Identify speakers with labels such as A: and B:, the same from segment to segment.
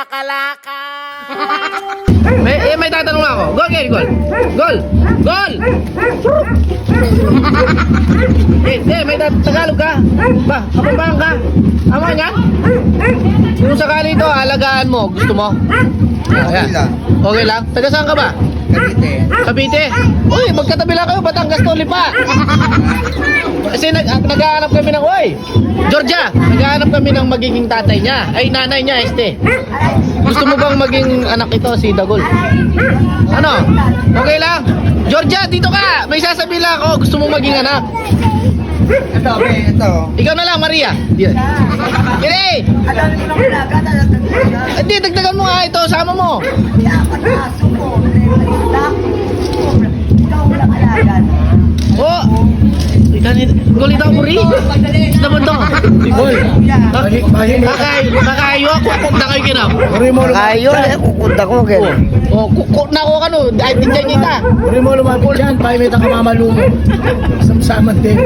A: Laka-laka.
B: May tatanong ako. Gol, Ken, gol. Gol! Gol! May Tagalog ka? Ba, kapambahan ka? Ama niya? Kung sakali ito, alagaan mo. Gusto mo? Ayan. Okay lang? Taga saan ka ba? Cavite. Uy, magkatabi lang kayo. Batangas to, Lipa. Kasi naghahanap kami ng, Georgia, naghahanap kami ng magiging tatay niya. Ay, nanay niya, Gusto mo bang maging anak ito, si Dagol? Ano? Okay lang? Georgia, dito ka! May sasabihin lang ako, gusto mong maging anak.
C: Ito.
B: Ikaw na lang, Maria. Kini! Hindi, dagdagan mo nga ito, sama mo. Oh! Gol ito, Muri. Naman to. Gol. Kakayo ako, kukunda kayo kinam.
C: Kayo, kukunta ko.
B: Oh, kukunda ko kano, dahil tingnan niya ta.
D: Uri mo lumapit dyan, paimita ka mamalumo. Samsaman din.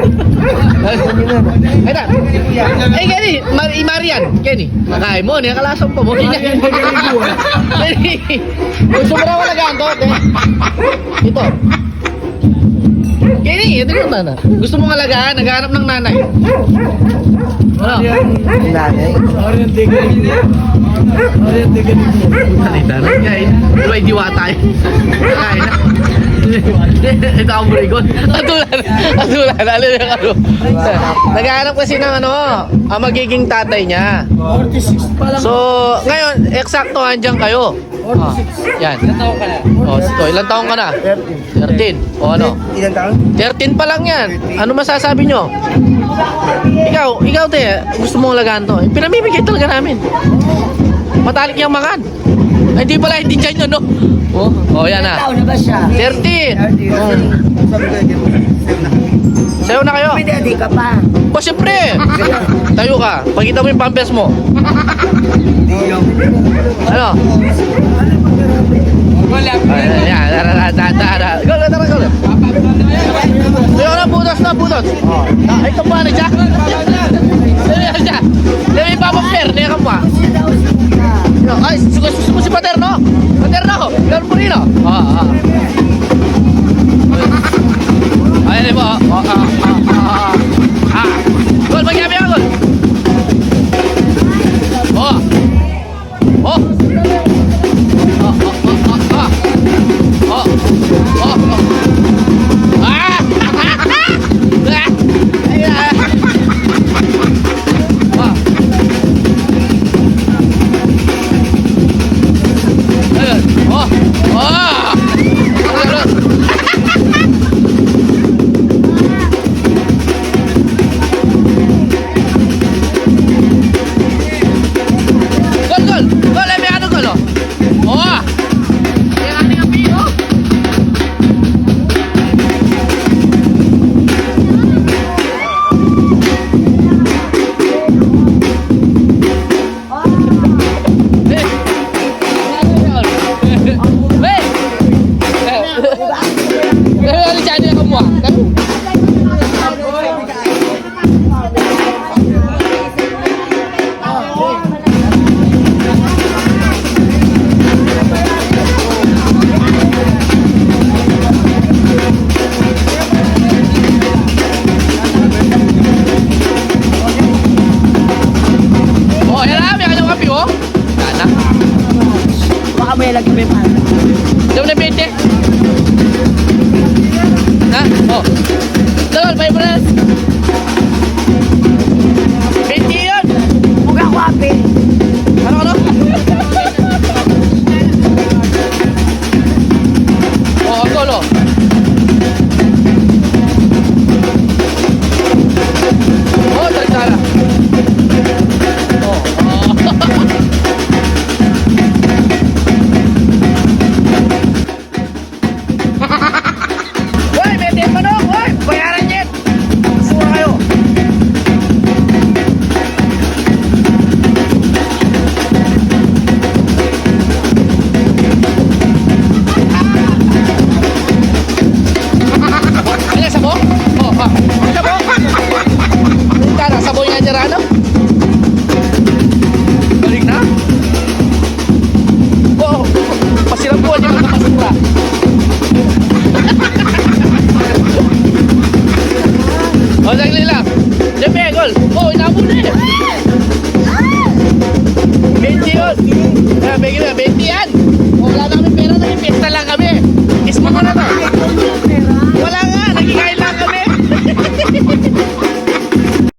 B: Ay na. Eh, Kenny, Marian, Kenny. Kakain mo, niya kalasang pa mo.
D: Marian,
B: Kenny, gusto mo raw alagaan to, ito. Kenny, ito yung nana. Gusto mong alagaan, naghahanap ng nanay. Ano?
C: Nanay.
D: Marian, tiganin mo. Marian, tiganin mo.
B: Talita na niya eh. May diwata eh. Kakain na. Ito ang burigon. Atulan. Alam yung ano. Naghahanap kasi ng ang magiging tatay niya.
D: 46 pa lang.
B: So, ngayon, eksakto andyan kayo. Yan. Ilan taong ka na? Ilan taong ka na? 13. O ano?
C: Ilan taon?
B: 13 pa lang yan. Ano masasabi nyo? Ikaw te, gusto mong alagaan to. Pinamimigay talaga namin. Matalik yung mangan. Ay, di pala, hindi dyan yun, no? Yan na.
C: Taon na ba siya?
B: 13. Sayo na kayo.
C: Pwede, di ka pa.
B: O, siyempre. Tayo ka. Pagkita mo yung pampers mo. Ano? Ayan. Gol. Tayo na, butos. Ay, kampana siya. Demi papamper, niya ka pa. Ay, suso mo si Paterno. Gano'n mo rin, Ayan mo. Gol, magyami ako, gol.
C: May lagi may pan.
B: Daw na 20. Ha? Dagol, may bras. 20 yun.
C: Huwag ako api.
B: Ano? Golo. Tarik-tara. muna eh. 20 yun. Bigyan na, 20